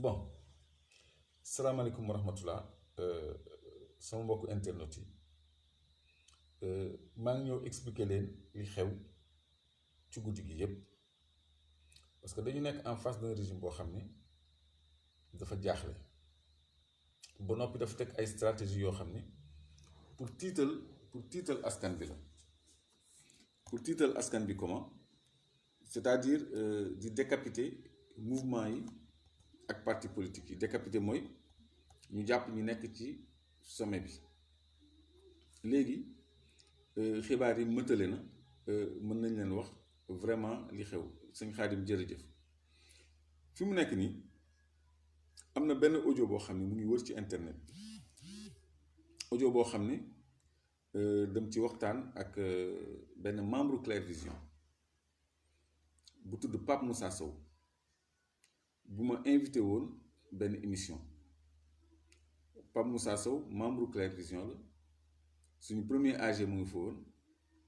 bon salaamaaleykum wa rahmatullah sama mbokku internet yi maa ngi ñëw expliquer leen li xew ci guddi gi yépp parce que dañu nekk en face d'un régime boo xam ne dafa jaaxle ba noppi dafa teg ay stratégie yoo xam ne pour tiital pour tiital askan bi la pour tiital askan bi comment c'est-à-dire di décapiter mouvement yi ak parti politique yi décapité mooy ñu jàpp ñu nekk ci sommet bi léegi xibaar yi mëtale na mën nañ leen wax vraiment li xew sëñ Xaadim jërëjëf fi mu nekk nii am na benn audio boo xam ne mu ngi wër ci internet audio boo xam ne dem ci waxtaan ak benn membre Clair Vision bu tudd Pape Moussa Sow bu ma invité woon benn émission Pape Moussa Sow membre Clair Vision la suñu premier AG mu ngi fa woon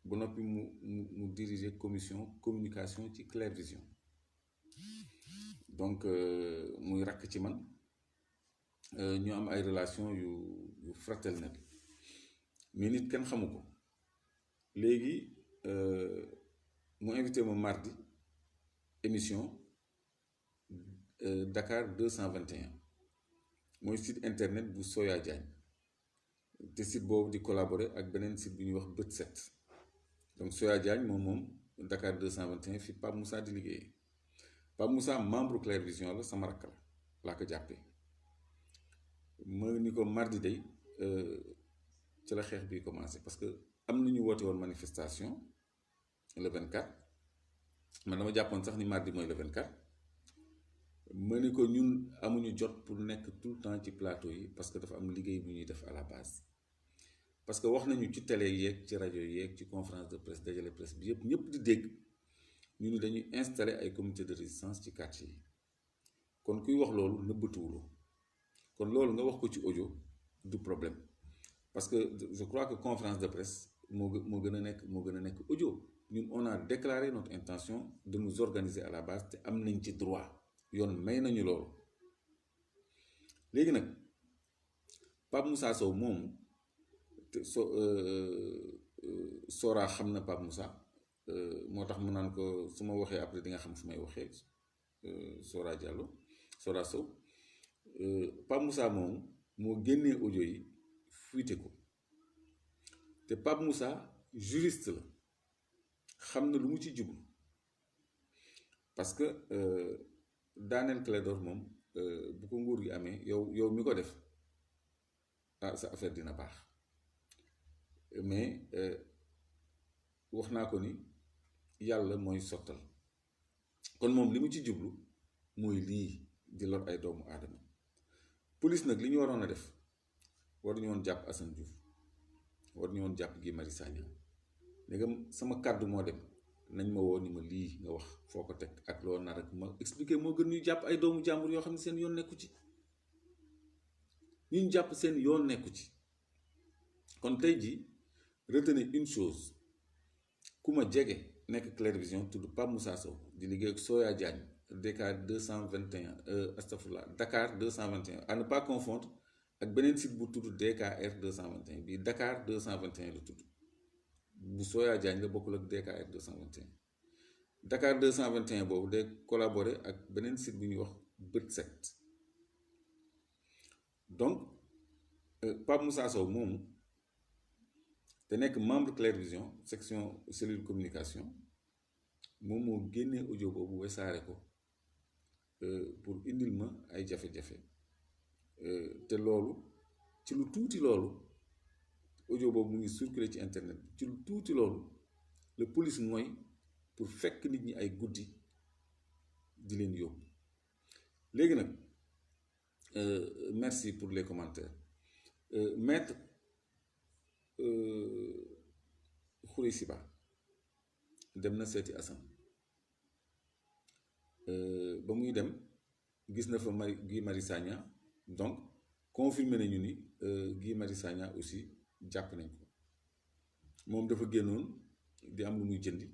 ba noppi mu diriger commission communication ci Clair Vision donc muy rakk ci man ñu am ay relation yu fraternelle mais nit kenn xamu ko léegi mu invité ma mardi émission Dakar 221 mooy site internet bu Soya Diagne te site boobu di collaborer ak beneen site bu ñuy wax Bët Set donc Soya Diagne moom Dakar 221 fi Pape Moussa di liggéeyee Pape Moussa membre Clair Vision la sama rakk la laa ko jàppee ma ni ko mardi day ci la xeex bi commencé parce que am na ñu woote woon manifestation le 24 man dama jàppoon sax ni mardi mooy le 24. ma ni ko ñun amuñu jot pour nekk tout le temps ci plateau yi parce que dafa am liggéey bu ñuy def à la base parce que wax nañu ci télé yeeg ci rajo yeeg ci conférence de presse dajale presse bi yëpp ñëpp di dégg ñu ni dañuy installer ay comité de résistance ci quartier yi kon kuy wax loolu nëbbatuwuloo kon loolu nga wax ko ci audio du problème parce que je crois que conférence de presse moo gën a nekk audio ñun on a déclaré notre intention de nous organiser à la base te am nañ ci droit yoon may nañu loolu léegi nag Pape Moussa Sow moomu te Sora xam na Pape Moussa moo tax mu naan ko su ma waxee après di nga xam fu may waxee Sora Diallo Sora Sow Pape Moussa moomu moo génnee audio yi fuité ko te Pape Moussa juriste la xam na lu mu ci jublu parce que daaneel Clédor moom bu ko nguur gi amee yow mi ko def sa affaire dina baax mais wax naa ko ni yàlla mooy sottal kon moom li mu ci jublu mooy lii di lor ay doomu aadama police nag li ñu waroon a def waruñu woon jàpp Assane Diouf waruñu woon jàpp Guy Marius Sagna ndegam sama kàddu moo dem nañ ma woo ni ma lii nga wax foo ko teg ak loo nar ak ma expliquer moo gën ñuy jàpp ay doomu jàmbur yoo xam ne seen yoon nekku ci ñu jàpp seen yoon nekku ci kon tey jii retenez une chose ku ma jege nekk Clair Vision tudd Pape Moussa Sow di liggéey ak Soya Diagne Dakar 221 astafurlah Dakar 221 à ne pas confondre ak beneen site bu tudd DKR 221 bii Dakar 221 la tudd bu Soya Diagne la bokkul ak DKR 221 Dakar 221 boobu day collaborer ak beneen site bu ñuy wax Bët Set donc Pape Moussa Sow moomu te nekk membre Clair Vision section cellule communication moom moo génnee audio boobu wesaare ko pour indil ma ay jafe-jafe te loolu ci lu tuuti loolu audio boobu mu ngi circulé ci internet bi ci lu tuuti loolu la police mooy pour fekk nit ñi ay guddi di leen yóbbu léegi nag merci pour les commentaires maître Khoureyssi Ba dem na seeti Assane ba muy dem gis na fa Guy Marius Sagna donc confirmé nañu ni Guy Marius Sagna aussi jàpp nañ ko moom dafa génnoon di am lu muy jëndi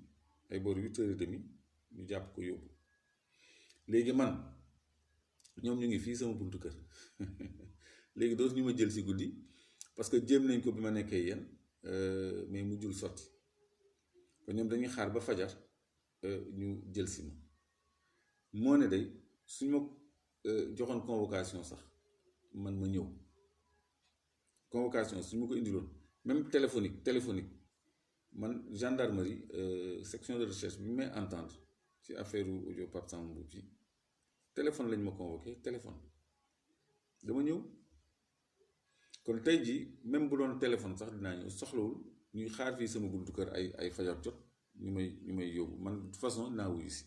ay boor 8h30 ñu jàpp ko yóbbu léegi man ñoom ñu ngi fii sama buntu kër léegi dootu ñu ma jël si guddi parce que jéem nañ ko bi ma nekkee yéen mais mujjul sotti kon ñoom dañuy xaar ba fajar ñu jël si ma moo ne day suñ ma joxoon convocation sax man ma ñëw convocation suñ ma ko indiloon même téléphonique man gendarmerie section de recherche bi may entendre ci affaire audio Pape Samba Mboup bi téléphone lañ ma convoqué téléphone dama ñëw kon tey jii même bu doon téléphone sax dinaa ñëw soxlawul ñuy xaar fii sama buntu kër ay fajar jot ñu may yóbbu man de toute façon dinaa wuyu si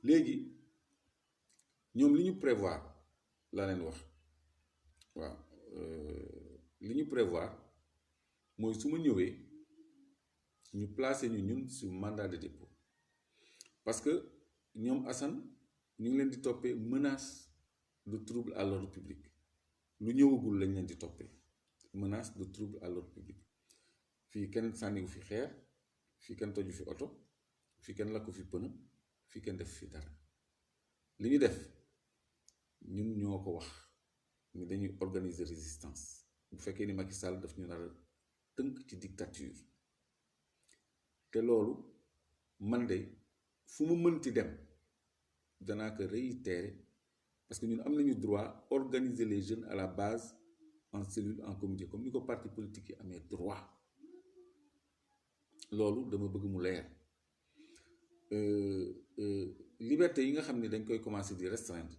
léegi ñoom li ñu prévoir laa leen wax waaw li ñu prévoir mooy su ma ñëwee ñu placé ñu ñun sur mandat de dépôt parce que ñoom Assane ñu ngi leen di toppee menace de trouble à l'ordre public lu ñëwagul lañ leen di toppee menace de trouble à l'ordre public fii kenn sànniwu fi xeer fii kenn toju fi oto fii kenn lakku fi pënë fii kenn def fi dara li ñu def ñun ñoo ko wax ni dañuy organiser résistance bu fekkee ni Macky Sall daf ñu nar a tënk ci dictature te loolu man de fu mu mënti dem danaa ko réitérer parce que ñun am nañu droit organiser les jeunes à la base en cellule en comité comme ni ko parti politique yi amee droit loolu dama bëgg mu leer liberté yi nga xam ne dañ koy commencer di restreindre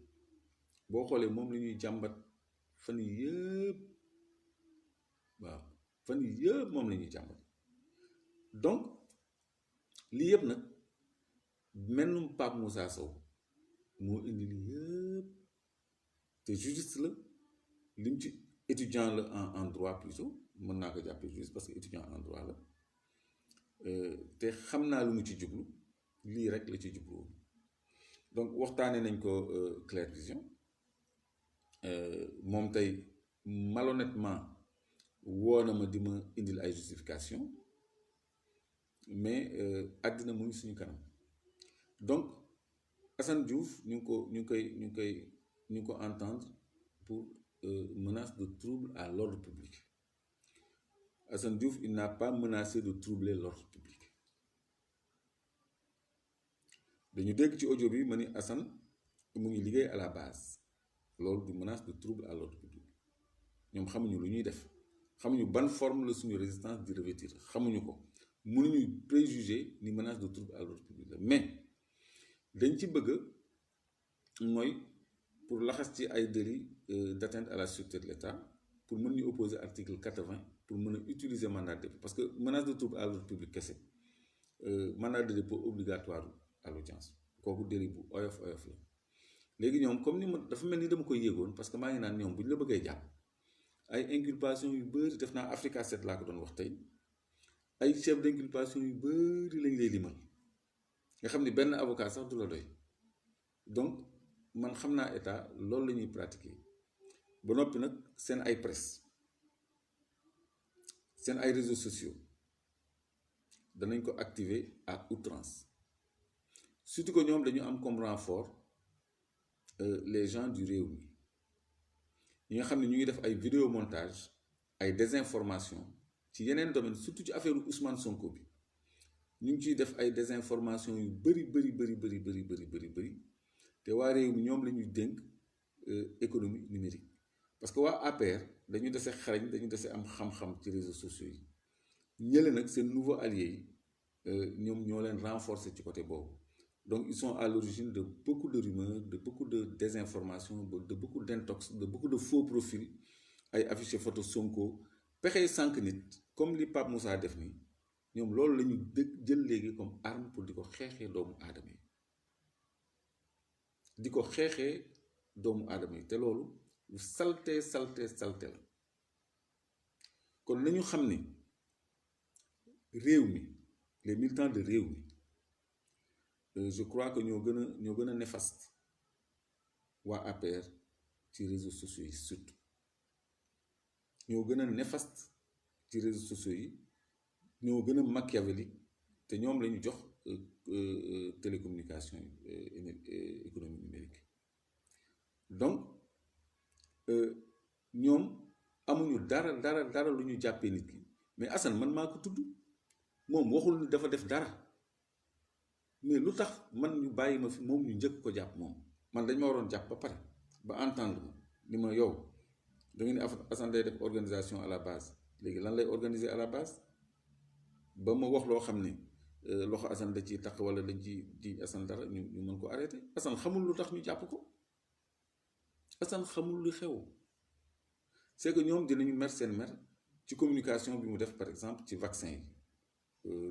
boo xoolee moom la ñuy jàmbat fan yii yëpp waaw fan yii yëpp moom la ñuy jàmbat donc lii yëpp nag mennum Pape Moussa Sow moo indi lii yëpp te juriste la lim ci étudiant la en droit plutôt mën naa ko jàppee juriste parce que étudiant en droit la te xam naa lu mu ci jublu lii rek la ci jublu woon donc waxtaanee nañ ko Claire Vision moom tey malhonnêtement woo na ma di ma indil ay justification mais àddina mu ngi suñu kanam donc Assane Diouf ñu ngi ko entendre pour menace de trouble à l'ordre public Assane Diouf il n'a pas menacé de troubler l'ordre public dañu dégg ci audio bi ma ni Assane mu ngi liggéey à la base loolu du menace de trouble à l'ordre public ñoom xamuñu lu ñuy def xamuñu ban forme la suñu résistance di revêtir xamuñu ko mënuñu préjuger ni menace de trouble à l'ordre public la mais dañ ci bëgg mooy pour laxas ci ay délits d'atteinte à la sûreté de l'État pour mën ñu opposer article 80 pour mën a utiliser mandat de dépôt parce que menace de trouble à l'ordre public kese mandat de dépôt obligatoire à l'audience kooku délit bu oyof la léegi ñoom comme ni ma dafa mel ni dama koy yéegoon parce que maa ngi naan ñoom bu ñu la bëggee jàpp ay inculpation yu bëri def naa Africa 7 laa ko doon wax tey ay chef d'inculpation yu bëri lañ lay limal nga xam ni benn avocat sax du la doy donc man xam naa état loolu la ñuy pratiquer ba noppi nag seen ay presse seen ay réseaux sociaux danañ ko activer à outrance surtout que ñoom dañu am comme renfort les gens du réew mi ñi nga xam ne ñu ngi def ay vidéo montage ay désinformation ci yeneen domaine surtout ci affaire Ousmane Sonko bi ñu ngi ciy def ay désinformation yu bëri te waa réew mi ñoom la ñuy dénk économie numérique parce que waa APR dañu dese xarañ dañu dese am xam-xam ci réseaux sociaux yi ñële nag seen nouveau allié yi ñoom ñoo leen renforcer ci côté boobu donc ils sont à l'origine de beaucoup de rumeurs de beaucoup de désinformation de beaucoup d'intox de beaucoup de faux profils ay affiché photo Sonko pexey sànq nit comme li Pape Moussa def nii ñoom loolu la ñu jël léegi comme arme pour di ko xeexee doomu aadama yi te loolu lu salte la kon nañu xam ni réew mi les militants de réew mi je crois que ñoo gën a néfaste waa APR ci réseaux sociaux yi surtout ñoo gën a néfaste ci réseaux sociaux yi ñoo gën a machiavélique te ñoom la ñu jox télécommunication économie numérique donc ñoom amuñu dara lu ñu jàppee nit ki mais Assane man maa ko tudd moom waxul ni dafa def dara mais lu tax man ñu bàyyi ma fi moom ñu njëkk ko jàpp moom man dañ ma waroon jàpp ba pare ba entendre ma ni ma yow da ngeen ni Assane day def organisation à la base léegi lan lay organiser à la base ba ma wax loo xam ni loxo Assane da ciy taq wala dañ ci di Assane dara ñu mën ko arrêté Assane xamul lu tax ñu jàpp ko Assane xamul lu xew c'est que ñoom dinañu mer seen mer ci communication bi mu def par exemple ci vaccin yi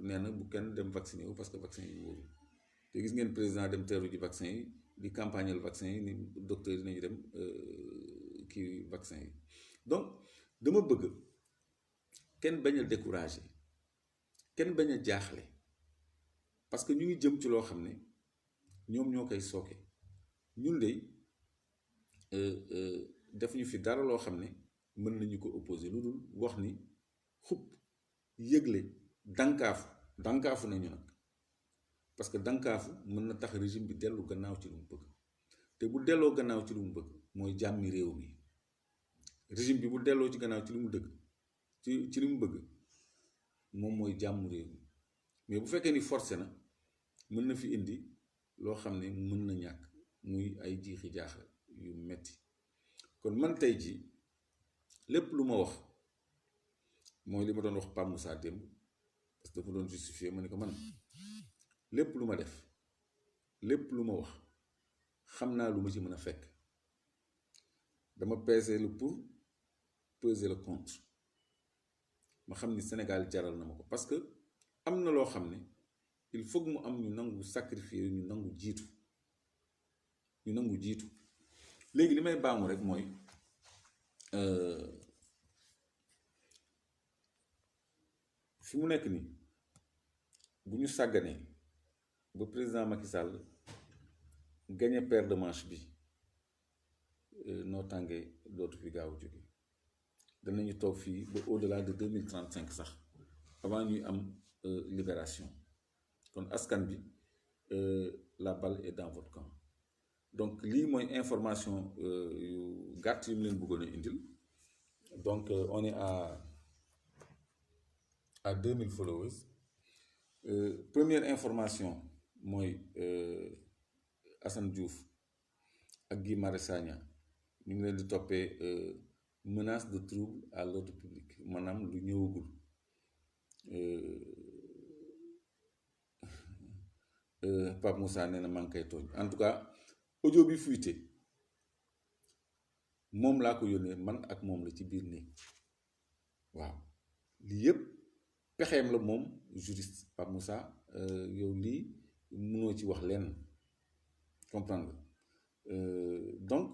nee na bu kenn dem vacciné wu parce que vaccin yi wóorul te gis ngeen président dem teeru ji vaccin yi di campagnal vaccin yi ni docteur yi nañu dem kii vaccin yi donc dama bëgg kenn bañ a découragé kenn bañ a jaaxle parce que ñu ngi jëm ci loo xam ne ñoom ñoo koy sooke ñun de defuñu fi dara loo xam ne mën nañu ko opposé lu dul wax ni xub yëgle dankaafu nañu nag parce que dankaafu mën na tax régime bi dellu gannaaw ci lu mu bëgg te bu delloo gannaaw ci lu mu bëgg mooy jàmmi réew mi régime bi bu delloo ci gannaaw ci lu mu dëgg ci li mu bëgg moom mooy jàmm réew mi mais bu fekkee ni forcé na mën na fi indi loo xam ne mën na ñàkk muy ay jiixi jaaxa yu metti kon man tey jii lépp lu ma wax mooy li ma doon wax Pape Moussa démb parce que dafa doon justifier ma ne ko man lépp lu ma def lépp lu ma wax xam naa lu ma ci mën a fekk dama peser le pour peser le contre ma xam ni Sénégal jaral na ma ko parce que am na loo xam ne il faut que mu am ñu nangu sacrifier ñu nangu jiitu léegi li may baamu rek mooy fi mu nekk nii bu ñu sàgganee ba président Macky Sall gagné paire de manche bi noo tàngee dootu fi gaaw a jóge danañu toog fii ba au-delà de 2035 sax avant ñuy am libération kon askan bi la balle est dans votre camp donc lii mooy information yu gàtt yu mu leen bëggoon a indil donc on est à 2000 followers première information mooy Assane Diouf ak Guy Marius Sagna ñu ngi leen di toppee menace de trouble à l'ordre public maanaam lu ñëwagul Pape Moussa nee na maa ngi koy tooñ en tout cas audio bi fuité moom laa ko yónnee man ak moom la ci biir néeg waaw lii yëpp pexeem la moom juriste Pape Moussa yow lii mënoo ci wax lenn comprendre donc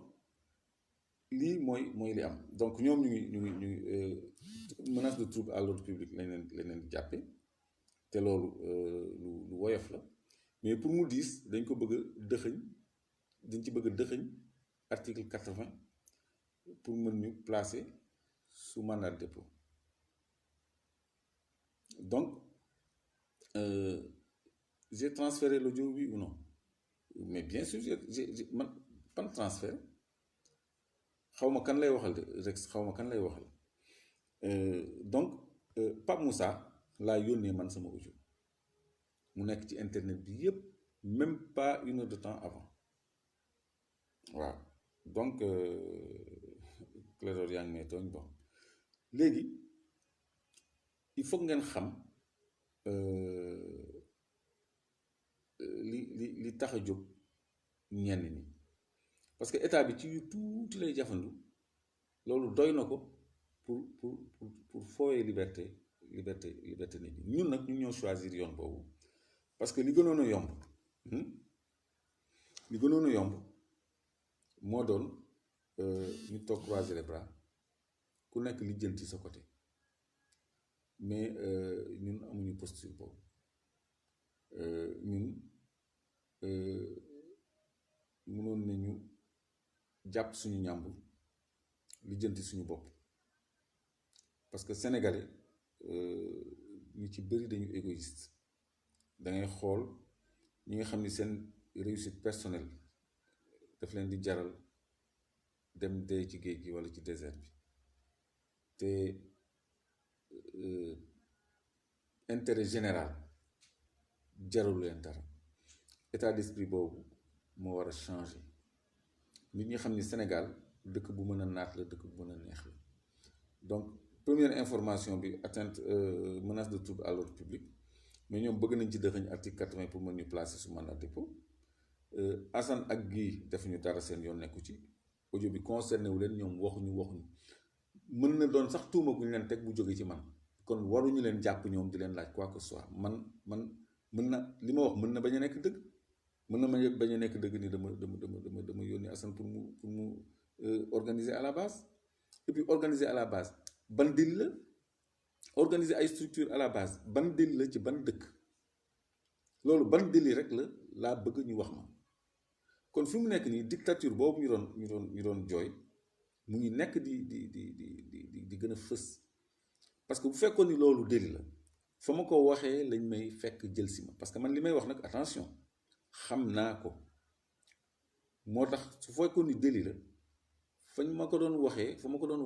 lii mooy li am donc ñoom ñu ngi menace de trouble à l'ordre public lañ leen di jàppe te loolu lu woyof la mais pour mu diis dañ ko bëgg a dëxëñ dañ ci bëgg a dëxëñ article 80 pour mën ñu placer sous mandat de dépôt donc j'ai transféré l'audio oui ou non mais bien sûr j'ai man pan transfert xaw ma kan lay waxal de Rex xaw ma kan lay waxal donc Pape Moussa laa yónnee man sama audio mu nekk ci internet bi yépp même pas une heure de temps avant waaw donc Clédor yaa ngi may tooñ bon léegi il faut ngeen xam li tax a jóg ñenn ñi parce que état bi ci yu tuuti lay jafandu loolu doy na ko pour fooyee liberté nit ñi ñun nag ñu ñoo choisir yoon boobu parce que li gënoon a yomb moo doon ñu toog croiser les bras ku nekk lijjanti sa côté mais ñun amuñu posture boobu ñun mënoon nañu jàpp suñu ñàmbur lijjanti suñu bopp parce que sénégalais ñu ci bëri dañu égoïste da ngay xool ñi nga xam ni seen réussite personnelle daf leen di jaral dem dee ci géej gi walla ci désert bi te intérêt général jarul leen dara. État d'esprit boobu moo war a changer nit ñi xam ni Sénégal dëkk bu mën a naat la, dëkk bu mën a neex la. Donc première information bi atteinte menace de trouble à l'ordre public, mais ñoom bëgg nañ ci dëxëñ article 80 pour mën ñu placer sous mandat de dépôt. Assane ak Guy defuñu dara, seen yoon nekku ci. Audio bi concerné wu leen, ñoom waxuñu mën na doon sax tuuma gu ñu leen teg bu jóge ci man, kon waruñu leen jàpp ñoom di leen laaj quoi que ce soit. man mën na li ma wax mën na bañ a nekk dëgg, mën na bañ a nekk dëgg ni dama yónni Assane pour mu organiser à la base. Et puis organiser à la base ban dil la, organiser ay structure à la base ban dil la ci ban dëkk, loolu ban dil rek la laa bëgg ñu wax ma. kon fi mu nekk nii dictature boobu ñu doon jooy mu ngi nekk di gën a fës, parce que bu fekkoon ni loolu dil la fa ma ko waxee lañ may fekk jël si ma, parce que man li may wax nag attention xam naa ko, moo tax su fekkoon ni dil la fa ma ko doon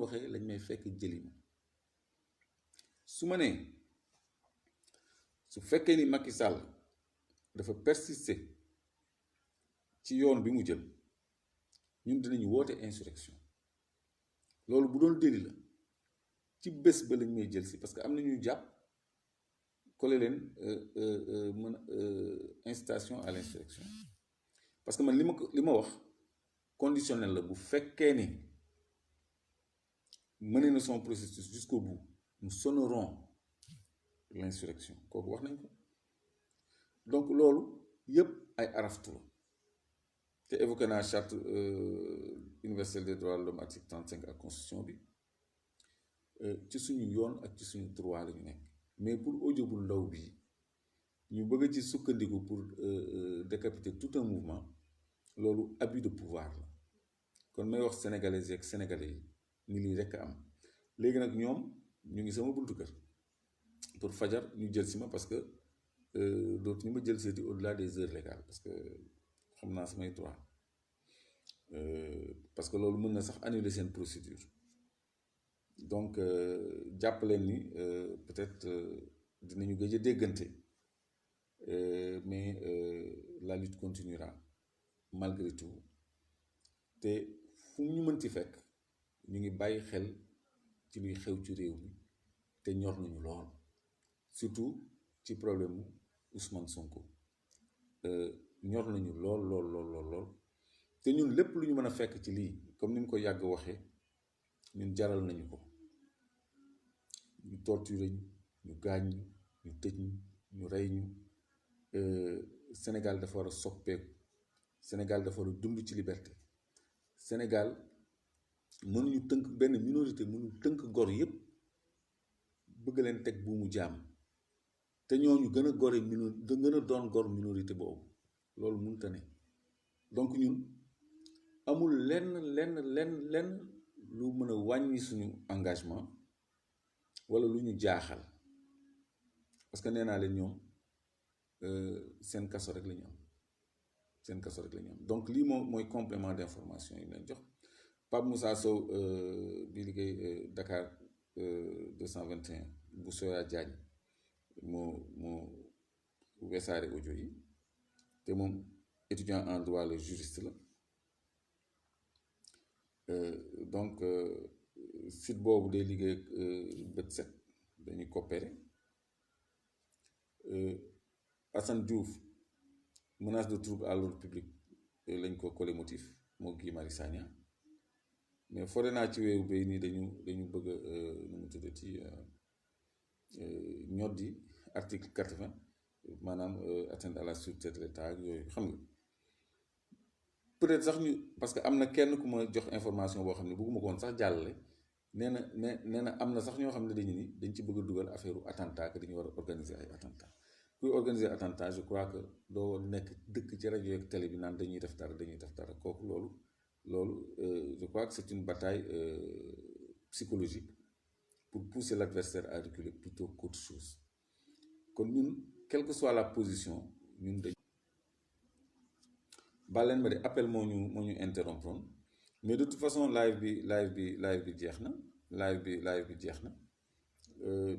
waxee lañ may fekk jëli ma. su ma nee su fekkee ni Macky Sall dafa persister ci yoon bi mu jël, ñun dinañu woote insurrection. loolu bu doon déli la ci bés ba lañ may jël si, parce que am na ñuy jàpp collé leen incitation à l'insurrection. parce que man li ma wax conditionnel la, bu fekkee ni mené na son processus jusqu'au bout, nous sonnerons l'insurrection. kooku wax nañ ko. donc loolu yëpp ay araftu la te évoqué naa charte universelle des droits de l'homme article 35 ak constitution bi, ci suñu yoon ak ci suñu droit la ñu nekk. mais pour audio bu ndaw bi ñu bëgg ci sukkandiku pour décapiter tout un mouvement, loolu abus de pouvoir la. kon may wax sénégalais ak sénégalais yi ni lii rekk am. léegi nag ñoom ñu ngi sama buntu kër pour fajar ñu jël si ma, parce que dootu ñu ma jël seeti au-delà des heures légales, parce que xam naa samay droit, parce que loolu mën na sax annuler seen procédure. donc jàpp leen ni peut-être dinañu gëj a déggante, mais la lutte continuera malgré tout. te fu ñu mënti fekk ñu ngi bàyyi xel ci luy xew ci réew mi te ñor nañu lool, surtout ci problème mu Ousmane Sonko. ñor nañu lool te ñun lépp lu ñu mën a fekk ci lii, comme ni mu ko yàgg waxee, ñun jaral nañu ko. ñu torturer ñu gaañ ñu tëj ñu rey ñu. Sénégal dafa war a soppeeku, Sénégal dafa war a dund ci liberté. Sénégal mënuñu tënk benn minorité, mënuñu tënk gor yépp bëgg leen teg buumu jaam, te ñooñu gën a gore gën a doon gor minorité boobu, loolu mënta ne. donc ñun amul lenn lu mën a wàññi suñu engagement walla lu ñu jaaxal, parce que nee naa leen ñoom seen kaso rek la ñu am, seen kaso rek la ñu am. donc lii mooy complément d'information yi leen jox. Pape Moussa Sow bi liggéey Dakar 221 bu Soya Diagne moo wesaare audio yi, te moom étudiant en droit la, juriste la. donc site boobu day liggéey ak bët set, dañuy coopérer. Assane Diouf menace de trouble à l'ordre public lañ ko collé motif moo Guy Marius Sagna, mais fore naa ci weewu bay nii dañu bëgg nu mu tuddati ñoddi article 80, maanaam atteinte à la sûreté de l'État ak yooyu, xam nga. peut-être sax ñu, parce que am na kenn ku ma jox information boo xam ne bëgguma ko woon sax jàllale, nee na am na sax ñoo xam ne dañu ni dañ ci bëgg a dugal affaire attentat, que dañu war a organiser ay attentat. kuy organiser attentat, je crois que doo nekk dëkk ci rajo ak télé bi naan dañuy def dara kooku loolu je crois que c'est une bataille psychologique pour pousser l'adversaire à reculer plutôt qu'autre chose. kon ñun quelle que soit la position, ñun dañ baleen ma de appel moo ñu interrompre. mais de toute façon live bi jeex na live bi jeex na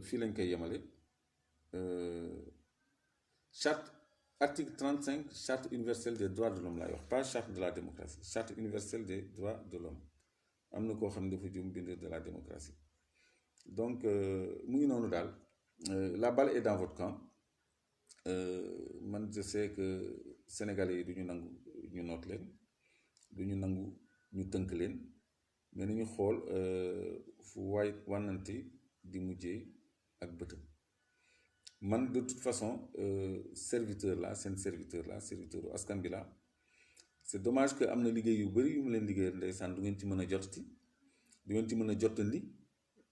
fii lañ koy yemale charte article 35 charte universelle des droits de l'homme laay wax pas charte de la démocratie charte universelle des droits de l'homme am na koo xam ne dafa jum bind de la démocratie donc mu ngi noonu daal la balle est dans votre camp man je sais que sénégalais yi du ñu nangu ñu noot leen du ñu nangu ñu tënk leen mais nañu xool fu waay wànnante di mujjee ak bëtam man de toute façon serviteur la seen serviteur la serviteur u askan bi la c'est dommage que am na liggéey yu bëri yu mu leen liggéeyal ndeysaan du ngeen ci mën a jotati du ngeen ci mën a jotandi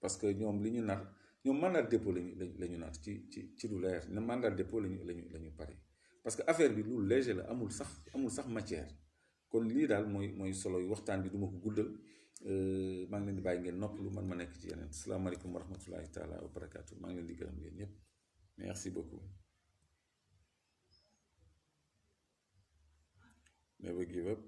parce que ñoom li ñu nar ñoom mandat de dépôt lañu nar ci lu leer ne mandat de dépôt lañu pare parce que affaire bi lu léger la amul sax matière kon lii daal mooy solo yu waxtaan bi du ma ko guddal maa ngi leen di bàyyi ngeen noppalu man ma nekk ci yeneen salaamaaleykum wa rahmatullahi taala wa barakaatu maa ngi leen di gërëm yéen ñëpp merci beaucoup. Never give up.